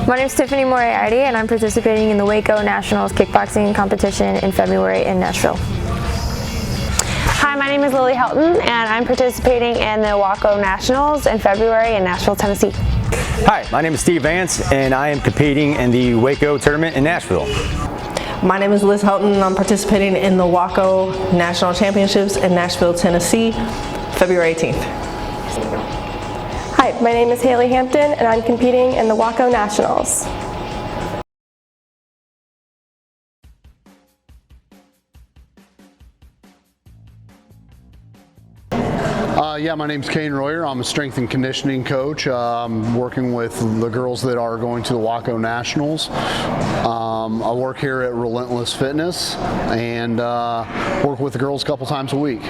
My name is Tiffany Moriarty, and I'm participating in the WAKO Nationals kickboxing competition in February in Nashville. Hi, my name is Lillie Helton, and I'm participating in the WAKO Nationals in February in Nashville, Tennessee. Hi, my name is Vance, and I am competing in the WAKO Tournament in Nashville. My name is Lillie Helton, and I'm participating in the WAKO National Championships in Nashville, Tennessee, February 18th. Hi, my name is Hayley Hampton, and I'm competing in the WAKO Nationals. Yeah, my name's Kain Royer. I'm a strength and conditioning coach. I'm working with the girls that are going to the WAKO Nationals. I work here at Relentless Fitness and work with the girls a couple times a week.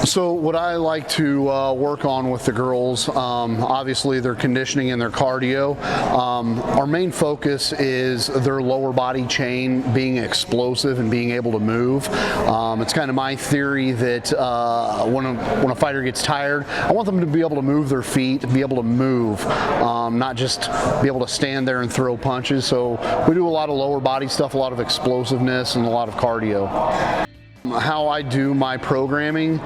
So what I like to work on with the girls, obviously their conditioning and their cardio. Our main focus is their lower body chain being explosive and being able to move. It's kind of my theory that when a fighter gets tired, I want them to be able to move their feet, be able to move, not just be able to stand there and throw punches. So we do a lot of lower body stuff, a lot of explosiveness, and a lot of cardio. How I do my programming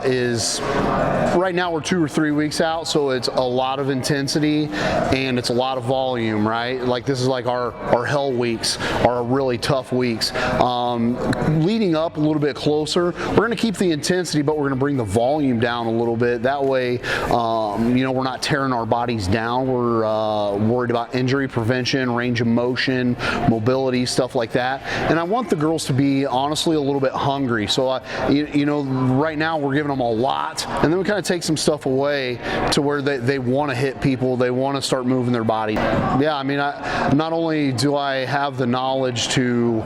is right now we're 2 or 3 weeks out, so it's a lot of intensity and it's a lot of volume, right? Like this is like our hell weeks, our really tough weeks. Leading up a little bit closer, we're going to keep the intensity, but we're going to bring the volume down a little bit. That way, we're not tearing our bodies down. We're worried about injury prevention, range of motion, mobility, stuff like that. And I want the girls to be honestly a little bit hungry. So, right now we're giving them a lot, and then we kind of take some stuff away to where they want to hit people, they want to start moving their body. Yeah, I mean, not only do I have the knowledge to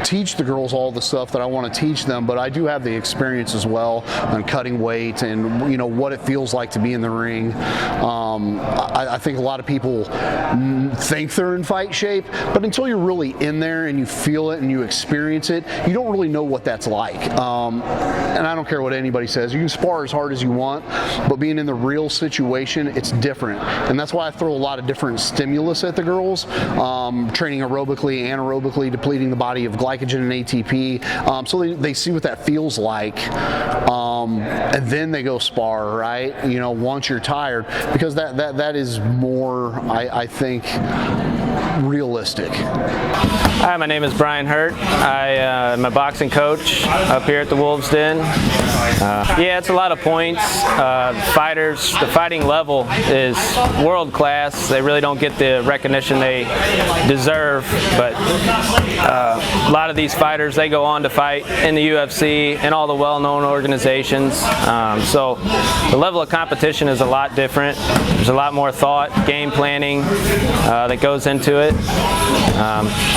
teach the girls all the stuff that I want to teach them, but I do have the experience as well on cutting weight and what it feels like to be in the ring. I think a lot of people think they're in fight shape, but until you're really in there and you feel it and you experience it, you don't really know what that's like. And I don't care what anybody says. You can spar as hard as you want, but being in the real situation, it's different. And that's why I throw a lot of different stimulus at the girls, training aerobically, anaerobically, depleting the body of glycogen and ATP, so they see what that feels like. And then they go spar, right? Once you're tired, because that is more, I think, realistic. Hi, my name is Bryant Hurt. I'm a boxing coach up here at the Wolves Den. Yeah, it's a lot of points. Fighters, the fighting level is world class. They really don't get the recognition they deserve, but a lot of these fighters, they go on to fight in the UFC and all the well-known organizations. So the level of competition is a lot different. There's a lot more thought, game planning that goes into it.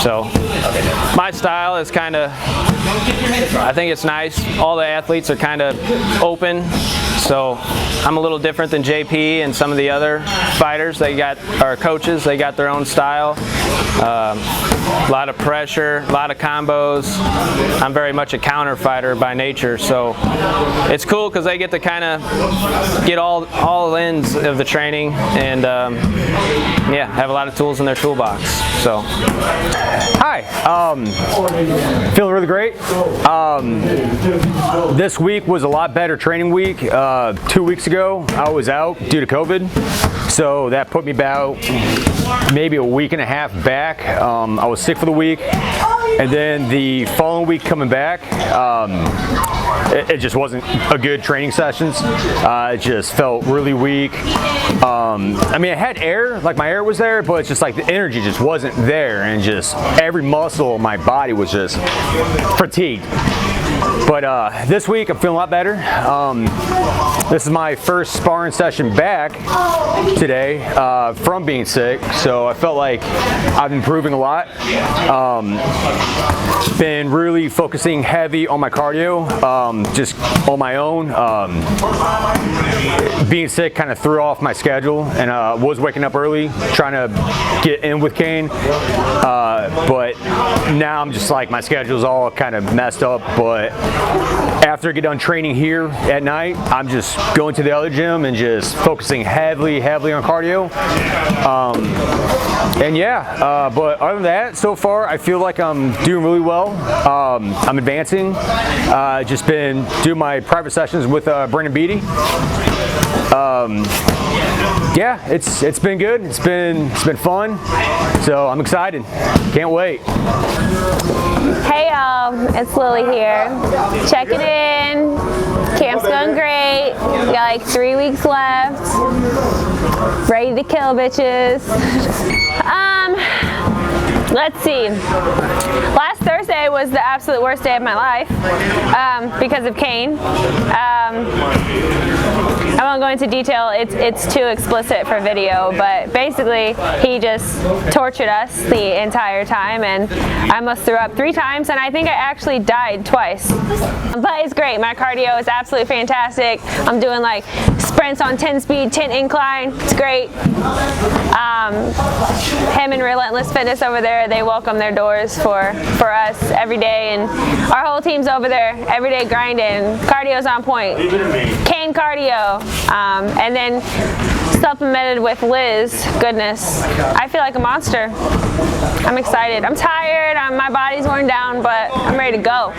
So my style is kind of, I think it's nice. All the athletes are kind of open, so I'm a little different than JP and some of the other fighters. Our coaches, they got their own style. A lot of pressure, a lot of combos. I'm very much a counter fighter by nature, so it's cool because they get to kind of get all ends of the training and have a lot of tools in their toolbox. So, hi, feeling really great. This week was a lot better training week. 2 weeks ago, I was out due to COVID, so that put me about maybe a week and a half back. I was sick for the week, and then the following week coming back, it just wasn't a good training sessions. It just felt really weak. I mean, I had air, like my air was there, but it's just like the energy just wasn't there, and just every muscle in my body was just fatigued. But this week I'm feeling a lot better. This is my first sparring session back today from being sick, so I felt like I've been improving a lot. Been really focusing heavy on my cardio, just on my own. Being sick kind of threw off my schedule, and was waking up early trying to get in with Kain, but now I'm just like, my schedule's all kind of messed up, but after I get done training here at night, I'm just going to the other gym and just focusing heavily on cardio. And yeah, but other than that, so far I feel like I'm doing really well. I'm advancing. Just been doing my private sessions with Brandon Beatty. Yeah, it's been good. It's been fun. So I'm excited. Can't wait. Hey y'all, it's Lillie here. Checking in. Camp's going great. We got like 3 weeks left. Ready to kill, bitches. Let's see. Last Thursday was the absolute worst day of my life because of Kain. I won't go into detail, it's too explicit for video, but basically he just tortured us the entire time, and I almost threw up 3 times, and I think I actually died twice. But it's great, my cardio is absolutely fantastic. I'm doing like sprints on 10 speed, 10 incline, it's great. Him and Relentless Fitness over there, they welcome their doors for us every day, and our whole team's over there every day grinding. Cardio's on point. Kain cardio. And then supplemented with Liz. Goodness, I feel like a monster. I'm excited. I'm tired. My body's worn down, but I'm ready to go.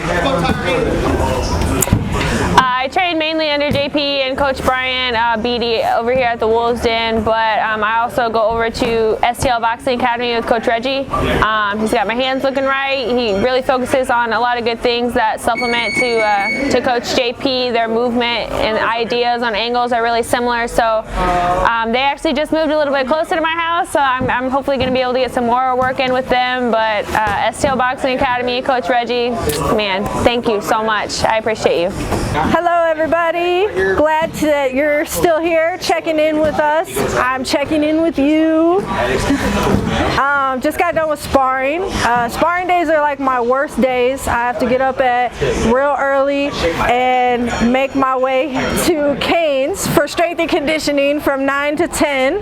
I train mainly under JP and Coach Bryant Beatty over here at the Wolves Den, but I also go over to STL Boxing Academy with Coach Reggie. He's got my hands looking right. He really focuses on a lot of good things that supplement to Coach JP. Their movement and ideas on angles are really similar, so they actually just moved a little bit closer to my house, so I'm hopefully going to be able to get some more work in with them. But STL Boxing Academy, Coach Reggie, man, thank you so much. I appreciate you. Hello everybody, glad that you're still here checking in with us. I'm checking in with you. Just got done with sparring. Sparring days are like my worst days. I have to get up at real early and make my way to Kain's for strength and conditioning from 9 to 10.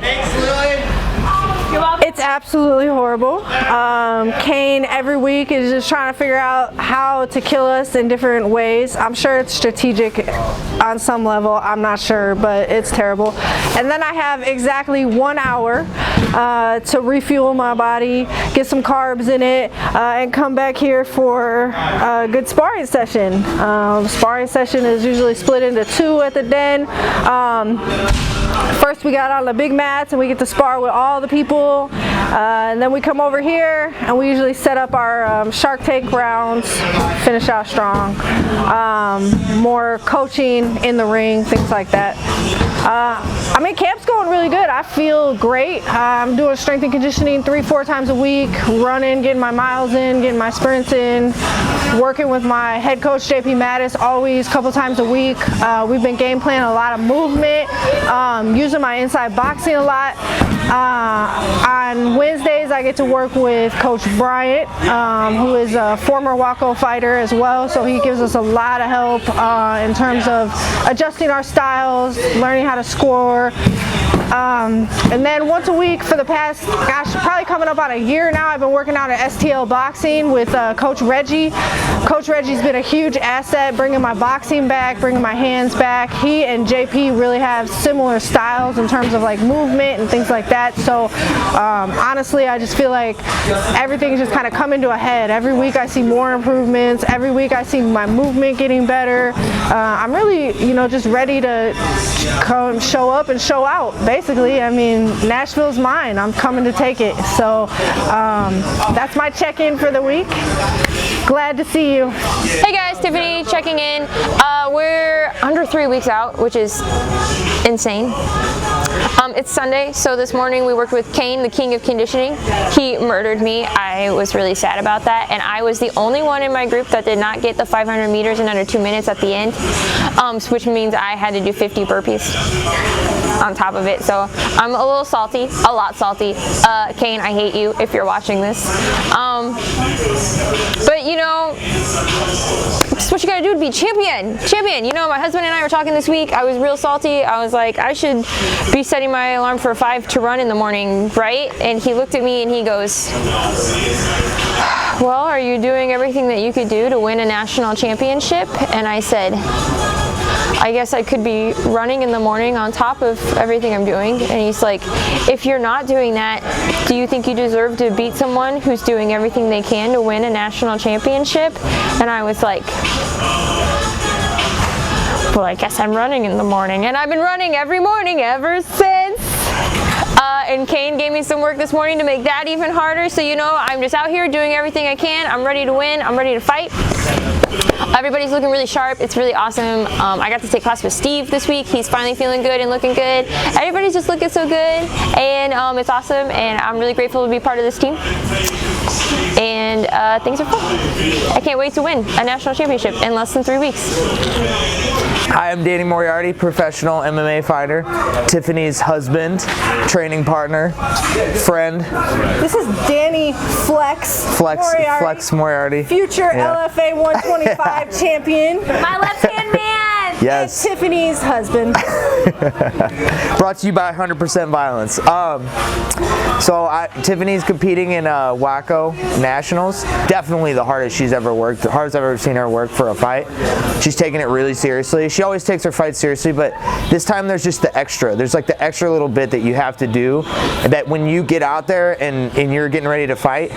It's absolutely horrible. Kain every week is just trying to figure out how to kill us in different ways. I'm sure it's strategic on some level, I'm not sure, but it's terrible. And then I have exactly 1 hour to refuel my body, get some carbs in it, and come back here for a good sparring session. Sparring session is usually split into 2 at the Den. First we got on the big mats and we get to spar with all the people, and then we come over here and we usually set up our Shark Tank rounds, finish out strong. More coaching in the ring, things like that. I mean, camp's going really good. I feel great. I'm doing strength and conditioning 3-4 times a week, running, getting my miles in, getting my sprints in, working with my head coach JP Madaus always a couple times a week. We've been game planning a lot of movement, using my inside boxing a lot. On Wednesdays I get to work with Coach Bryant, who is a former WAKO fighter as well, so he gives us a lot of help in terms of adjusting our styles, learning how to score. And then once a week for the past, gosh, probably coming up on a year now, I've been working out at STL Boxing with Coach Reggie. Coach Reggie's been a huge asset, bringing my boxing back, bringing my hands back. He and JP really have similar styles in terms of like movement and things like that. So honestly, I just feel like everything's just kind of coming to a head. Every week I see more improvements. Every week I see my movement getting better. I'm really, just ready to come show up and show out, basically. I mean, Nashville's mine. I'm coming to take it. So that's my check-in for the week. Glad to see you. Hey guys, Tiffany checking in. We're under 3 weeks out, which is insane. It's Sunday, so this morning we worked with Kain, the king of conditioning. He murdered me. I was really sad about that, and I was the only one in my group that did not get the 500 meters in under 2 minutes at the end, which means I had to do 50 burpees. on top of it. So I'm a little salty, a lot salty. Kain, I hate you if you're watching this. But you know, it's what you gotta do to be champion. Champion. You know, my husband and I were talking this week. I was real salty. I was like, I should be setting my alarm for 5 to run in the morning, right? And he looked at me and he goes, well, are you doing everything that you could do to win a national championship? And I said, I guess I could be running in the morning on top of everything I'm doing. And he's like, if you're not doing that, do you think you deserve to beat someone who's doing everything they can to win a national championship? And I was like, well, I guess I'm running in the morning. And I've been running every morning ever since. And Kain gave me some work this morning to make that even harder. So, you know, I'm just out here doing everything I can. I'm ready to win. I'm ready to fight. Everybody's looking really sharp. It's really awesome. I got to take class with Steve this week. He's finally feeling good and looking good. Everybody's just looking so good. And it's awesome. And I'm really grateful to be part of this team. And things are fun. I can't wait to win a national championship in less than 3 weeks. Hi, I'm Tiffany Moriarty, professional MMA fighter, Tiffany's husband, training partner, friend. This is Danny Flex Moriarty. Future LFA 125 champion. My left-hand man. Yes. And Tiffany's husband. Brought to you by 100% Violence. Tiffany's competing in WAKO Nationals. Definitely the hardest she's ever worked, the hardest I've ever seen her work for a fight. She's taking it really seriously. She always takes her fights seriously, but this time there's just the extra. There's like the extra little bit that you have to do, that when you get out there and you're getting ready to fight,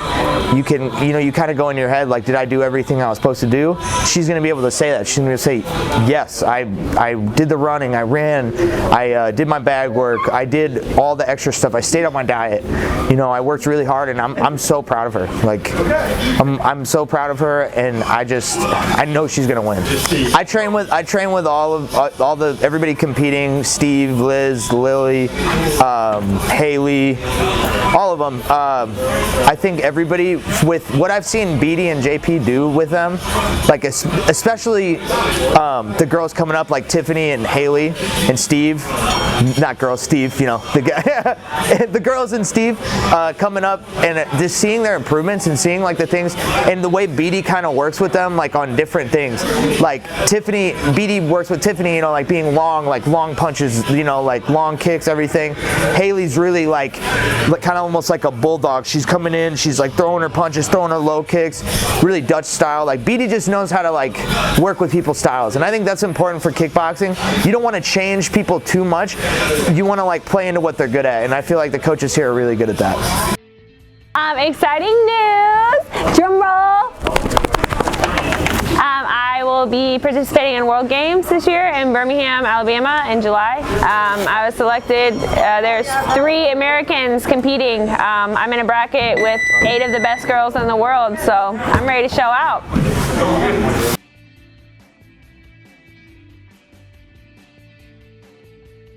you can, you know, you kind of go in your head like, did I do everything I was supposed to do? She's going to be able to say that. She's going to say, yes, I did the running, I ran, I did my bag work, I did all the extra stuff, I stayed on my diet. You know, I worked really hard, and I'm so proud of her. Like, I'm so proud of her, and I know she's gonna win. I train with everybody competing: Steve, Liz, Lillie, Hayley, all of them. I think everybody, with what I've seen Beatty and JP do with them, like especially the girls coming up like Tiffany and Hayley and Steve, not girls, Steve, you know, the guy, the girls and Steve coming up, and just seeing their improvements and seeing like the things and the way Beatty kind of works with them, like on different things. Like Beatty works with Tiffany, you know, like being long, like long punches, you know, like long kicks, everything. Hayley's really like kind of almost like a bulldog. She's coming in, she's like throwing her punches, throwing her low kicks, really Dutch style. Like Beatty just knows how to like work with people's styles, and I think that's important for kickboxing. You don't want to change people too much. You want to like play into what they're good at, and I feel like the coaches here are really good at that. Exciting news! Drum roll! I will be participating in World Games this year in Birmingham, Alabama in July. I was selected, there's 3 Americans competing. I'm in a bracket with 8 of the best girls in the world, so I'm ready to show out.